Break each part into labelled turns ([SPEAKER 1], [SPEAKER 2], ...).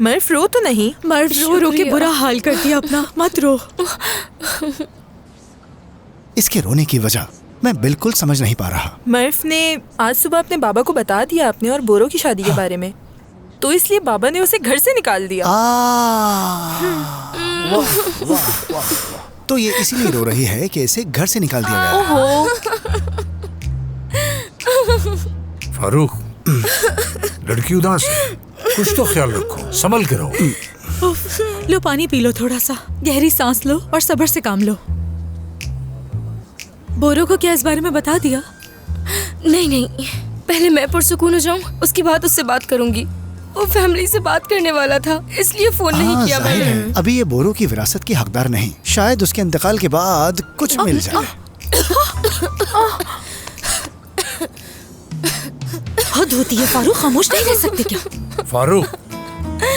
[SPEAKER 1] मर्फ रो तो नहीं।
[SPEAKER 2] मर्फ रो रो के बुरा हाल कर दिया अपना, मत रो।
[SPEAKER 3] इसके रोने की वजह मैं बिल्कुल समझ नहीं पा रहा।
[SPEAKER 1] मर्फ ने आज सुबह अपने बाबा को बता दिया अपने और बोरो की शादी के बारे में, तो इसलिए बाबा ने उसे घर से निकाल दिया।
[SPEAKER 3] वाह, वाह, वाह। तो ये इसीलिए रो रही है कि इसे घर से निकाल दिया गया।
[SPEAKER 1] ओहो।
[SPEAKER 4] फारूक, लड़की उदास है, कुछ तो ख्याल रखो, संभल के रहो।
[SPEAKER 2] लो पानी पी लो, थोड़ा सा गहरी सांस लो और सब्र से काम लो। बोरो को क्या इस बारे में बता दिया?
[SPEAKER 5] नहीं, पहले मैं पुरसुकून हो जाऊं, उसके बाद उससे बात करूंगी। वो फैमिली से बात करने वाला था, इसलिए फोन नहीं किया
[SPEAKER 3] जाहिर
[SPEAKER 5] मैंने।
[SPEAKER 3] है, अभी ये बोरो की विरासत की हकदार नहीं, शायद उसके इंतकाल के बाद कुछ मिल जाए।
[SPEAKER 2] हद होती है फारूक, खामोश नहीं रह सकते क्या?
[SPEAKER 4] फारूक,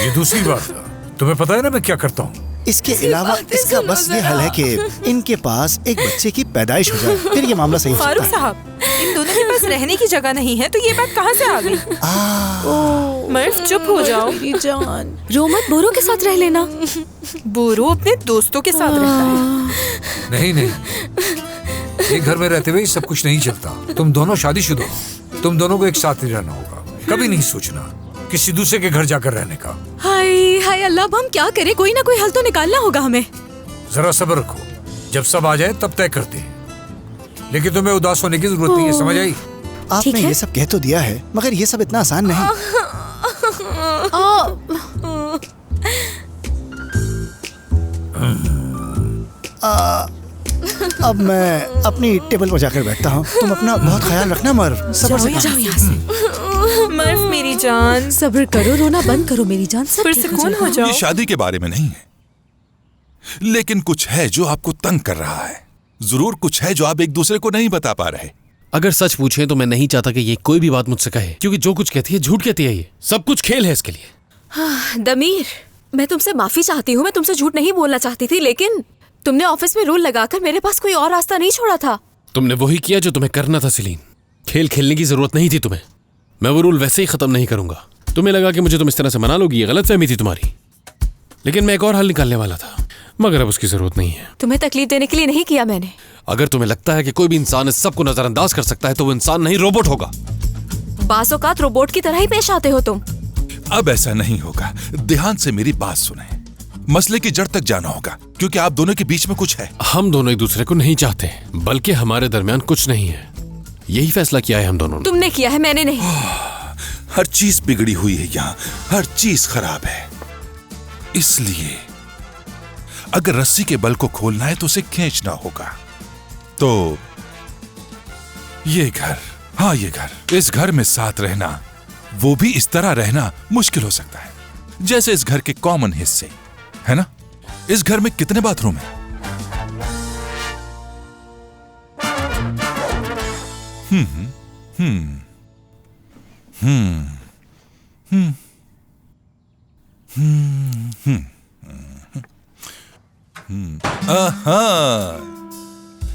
[SPEAKER 4] ये दूसरी बात है, तुम्हें पता है ना मैं क्या करता हूँ।
[SPEAKER 3] इसके अलावा इसका बस ये हल है कि इनके पास एक बच्चे की पैदाइश हो जाए, फिर ये मामला सही हो सकता
[SPEAKER 1] फारूक
[SPEAKER 3] है।
[SPEAKER 1] साहब, इन दोनों के पास रहने की जगह नहीं है, तो ये बात कहाँ से आ गई? मर्फ चुप हो जाओ।
[SPEAKER 2] मेरी जान, रो मत, बोरो के साथ रह लेना।
[SPEAKER 1] बोरो अपने दोस्तों के साथ रहता है।
[SPEAKER 4] नहीं, एक घर में रहते हुए सब कुछ नहीं चलता। तुम दोनों शादीशुदा हो, तुम दोनों को एक साथ ही रहना होगा। कभी नहीं सोचना किसी दूसरे के घर जाकर रहने का।
[SPEAKER 2] हाय अल्लाह, अब हम क्या करें? कोई ना कोई हल तो निकालना होगा हमें।
[SPEAKER 4] जरा सब्र रखो, जब सब आ जाए तब तय करते हैं। लेकिन तुम्हें उदास होने की जरूरत नहीं है, समझ आई?
[SPEAKER 3] आपने ये सब कह तो दिया है, मगर ये सब इतना आसान नहीं। अब मैं अपनी टेबल पर जाकर बैठता हूँ। तुम अपना बहुत ख्याल रखना मर्फ, सब्र से
[SPEAKER 2] जाओ यहाँ से।
[SPEAKER 1] मर्फ मेरी जान,
[SPEAKER 2] सब्र करो, रोना बंद करो मेरी जान, सब ठीक हो
[SPEAKER 1] पुरसुकून हो
[SPEAKER 2] जाएगा।
[SPEAKER 1] जाओ।
[SPEAKER 6] ये शादी के बारे में नहीं है, लेकिन कुछ है जो आपको तंग कर रहा है। जरूर कुछ है जो आप एक दूसरे को नहीं बता पा रहे।
[SPEAKER 7] अगर सच पूछें तो मैं नहीं चाहता कि ये कोई भी बात मुझसे कहे, क्योंकि जो कुछ कहती है झूठ कहती है। ये सब कुछ खेल है इसके लिए।
[SPEAKER 5] दमीर, मैं तुमसे माफी चाहती हूँ। मैं तुमसे झूठ नहीं बोलना चाहती थी, लेकिन तुमने ऑफिस में रूल लगाकर मेरे पास कोई और रास्ता नहीं छोड़ा था।
[SPEAKER 7] तुमने वही किया जो तुम्हें करना था सिलीन। खेल खेलने की जरूरत नहीं थी तुम्हें। मैं वो रूल वैसे ही खत्म नहीं करूंगा। तुम्हें लगा कि मुझे तुम इस तरह से मना लोगी, ये गलतफहमी थी तुम्हारी। लेकिन मैं एक और हल निकालने वाला था, मगर अब उसकी जरूरत नहीं है।
[SPEAKER 5] तुम्हें तकलीफ देने के लिए नहीं किया मैंने।
[SPEAKER 7] अगर तुम्हें लगता है कि कोई भी इंसान इस सब को नजरअंदाज कर सकता है तो वो इंसान नहीं, रोबोट होगा।
[SPEAKER 5] बासोकात रोबोट की तरह ही पेश आते हो तुम।
[SPEAKER 6] अब ऐसा नहीं होगा। ध्यान से मेरी बात सुने। मसले की जड़ तक जाना होगा, क्योंकि आप दोनों के बीच में कुछ है।
[SPEAKER 7] हम दोनों एक दूसरे को नहीं चाहते, बल्कि हमारे दरमियान कुछ नहीं है। यही फैसला किया है हम दोनों ने।
[SPEAKER 5] तुमने किया है, मैंने नहीं।
[SPEAKER 6] हर चीज बिगड़ी हुई है यहाँ, हर चीज खराब है। इसलिए अगर रस्सी के बल को खोलना है तो उसे खींचना होगा। तो ये घर, हाँ ये घर, इस घर में साथ रहना, वो भी इस तरह रहना मुश्किल हो सकता है जैसे इस घर के कॉमन हिस्से, है ना? इस घर में कितने बाथरूम हैं?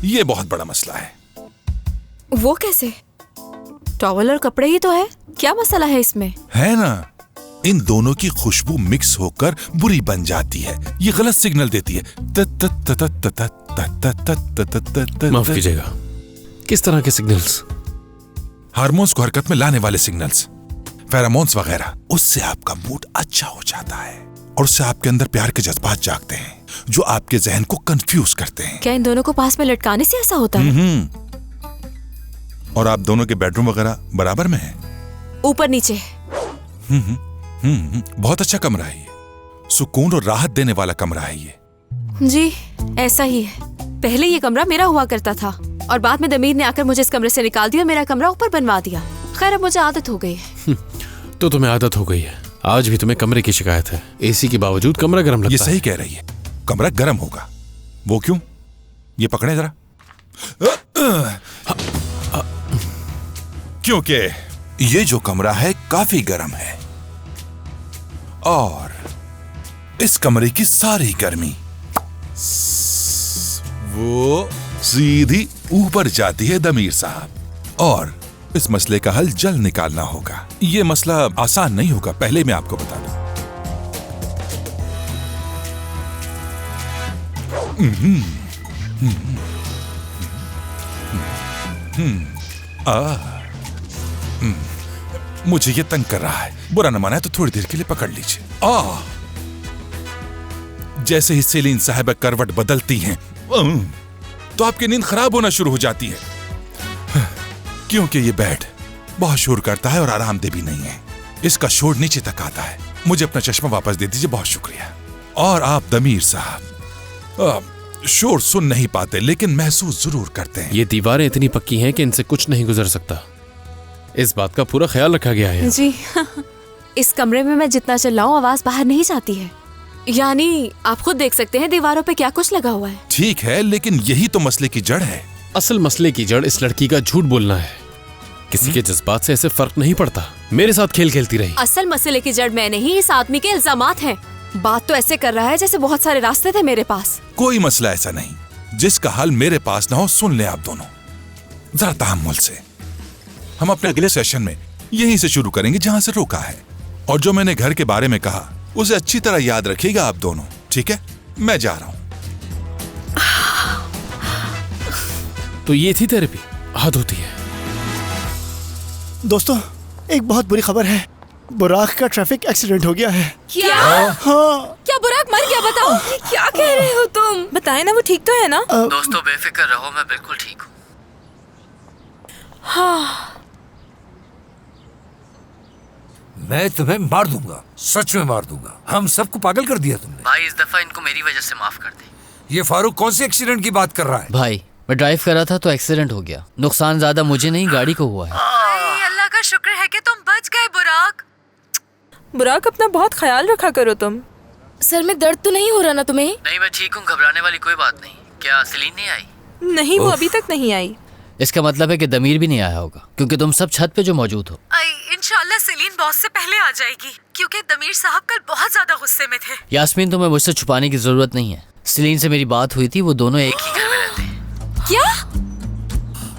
[SPEAKER 6] ये बहुत बड़ा मसला है।
[SPEAKER 5] वो कैसे? टॉवल और कपड़े ही तो है, क्या मसला है इसमें?
[SPEAKER 6] है ना, इन दोनों की खुशबू मिक्स होकर बुरी बन जाती है। ये गलत सिग्नल देती है।
[SPEAKER 7] माफ कीजिएगा, किस तरह के सिग्नल्स?
[SPEAKER 6] हार्मोन्स को हरकत में लाने वाले सिग्नल्स, फेरोमोन्स वगैरह। उससे आपका मूड अच्छा हो जाता है और उससे आपके अंदर प्यार के जज्बात जागते हैं जो आपके जहन को कंफ्यूज करते हैं।
[SPEAKER 5] क्या इन दोनों को पास में लटकाने से ऐसा होता है?
[SPEAKER 6] और आप दोनों के बेडरूम वगैरह बराबर में है?
[SPEAKER 5] ऊपर नीचे।
[SPEAKER 6] बहुत अच्छा कमरा है ये, सुकून और राहत देने वाला कमरा है ये।
[SPEAKER 5] जी ऐसा ही है। पहले ये कमरा मेरा हुआ करता था और बाद में दमीर ने आकर मुझे इस कमरे से निकाल दिया, मेरा कमरा ऊपर बनवा दिया। खैर अब मुझे आदत हो गई है।
[SPEAKER 7] तो तुम्हें आदत हो गई है। आज भी तुम्हें कमरे की शिकायत है, एसी के बावजूद कमरा गर्म लगता है।
[SPEAKER 6] ये सही कह रही है, कमरा गर्म होगा। वो क्यों? ये पकड़े जरा। क्योंकि ये जो कमरा है काफी गर्म है और इस कमरे की सारी गर्मी वो सीधी ऊपर जाती है दमीर साहब, और इस मसले का हल जल्द निकालना होगा। ये मसला आसान नहीं होगा, पहले मैं आपको बता दूं। मुझे ये तंग कर रहा है। बुरा न माना है तो थोड़ी देर के लिए पकड़ लीजिए। जैसे ही सेलिन साहिबा करवट बदलती हैं तो आपकी नींद खराब होना शुरू हो जाती है, क्योंकि ये बेड बहुत शोर करता है और आरामदेह भी नहीं है। इसका शोर नीचे तक आता है। मुझे अपना चश्मा वापस दे दीजिए, बहुत शुक्रिया। और आप दमीर साहब शोर सुन नहीं पाते लेकिन महसूस जरूर करते हैं।
[SPEAKER 7] ये दीवारें इतनी पक्की हैं कि इनसे कुछ नहीं गुजर सकता। इस बात का पूरा ख्याल रखा गया है।
[SPEAKER 5] जी इस कमरे में मैं जितना चिल्लाऊं आवाज बाहर नहीं जाती है। यानी आप खुद देख सकते हैं दीवारों पे क्या कुछ लगा हुआ है।
[SPEAKER 6] ठीक है, लेकिन यही तो मसले की जड़ है।
[SPEAKER 7] असल मसले की जड़ इस लड़की का झूठ बोलना है। किसी के जज्बात से ऐसे फर्क नहीं पड़ता। मेरे साथ खेल खेलती रही।
[SPEAKER 5] असल मसले की जड़ मैं नहीं, इस आदमी के इल्जामात हैं। बात तो ऐसे कर रहा है जैसे बहुत सारे रास्ते थे मेरे पास।
[SPEAKER 6] कोई मसला ऐसा नहीं जिसका हल मेरे पास ना हो। सुन ले आप दोनों जरा तहम्मुल से। हम अपने अगले सेशन में यहीं से शुरू करेंगे जहां से रोका है। और जो मैंने घर के बारे में कहा उसे अच्छी तरह याद रखिएगा आप दोनों, ठीक है? मैं जा रहा हूं।
[SPEAKER 7] तो ये थी थेरेपी। हद होती है।
[SPEAKER 3] दोस्तों, एक बहुत बुरी खबर है। बुराक का ट्रैफिक एक्सीडेंट हो गया है।
[SPEAKER 5] क्या?
[SPEAKER 3] हाँ।
[SPEAKER 5] क्या बुराक मर गया? बताओ क्या कह रहे हो तुम?
[SPEAKER 1] बताए ना, वो ठीक तो है ना?
[SPEAKER 8] दोस्तों बेफिक्र रहो, मैं बिल्कुल ठीक हूँ।
[SPEAKER 1] हाँ।
[SPEAKER 4] मैं तुम्हें मार दूंगा, सच में मार दूंगा। हम सबको पागल कर दिया तुमने।
[SPEAKER 8] भाई इस दफा इनको मेरी वजह से माफ कर दे।
[SPEAKER 4] ये फारूक कौन से एक्सीडेंट की बात कर रहा है?
[SPEAKER 8] भाई मैं ड्राइव कर रहा था तो एक्सीडेंट हो गया। नुकसान ज्यादा मुझे नहीं, गाड़ी को हुआ है।
[SPEAKER 2] अल्लाह का शुक्र है कि तुम बच गए बुराक।
[SPEAKER 1] बुराक, अपना बहुत ख्याल रखा करो तुम।
[SPEAKER 5] सर में दर्द तो नहीं हो रहा ना तुम्हें?
[SPEAKER 8] नहीं मैं ठीक हूँ, घबराने वाली कोई बात नहीं। क्या सेलिन नहीं आई?
[SPEAKER 1] नहीं, वो अभी तक नहीं आई।
[SPEAKER 8] इसका मतलब है कि दमीर भी नहीं आया होगा, क्योंकि तुम सब छत पे जो मौजूद हो।
[SPEAKER 2] इंशाल्लाह सेलिन बॉस से पहले आ जाएगी, क्योंकि दमीर साहब कल बहुत ज्यादा गुस्से में थे।
[SPEAKER 8] यास्मीन तुम्हें मुझसे छुपाने की जरूरत नहीं है। सेलिन से मेरी बात हुई थी, वो दोनों एक ही घर में रहते हैं।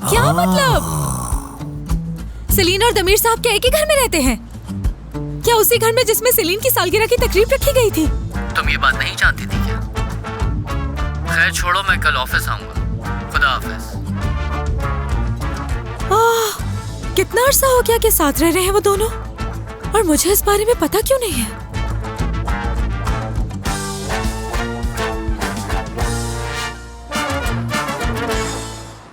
[SPEAKER 5] क्या मतलब?
[SPEAKER 2] सेलिन और दमीर साहब क्या एक ही घर में रहते हैं? क्या उसी घर में जिसमें सेलिन की सालगिरह की तकरीब रखी गई थी?
[SPEAKER 8] तुम ये बात नहीं जानती थी क्या? खैर छोड़ो, मैं कल ऑफिस आऊंगा। खुदा हाफिज।
[SPEAKER 2] कितना अरसा हो गया कि साथ रह रहे हैं वो दोनों, और मुझे इस बारे में पता क्यों नहीं है?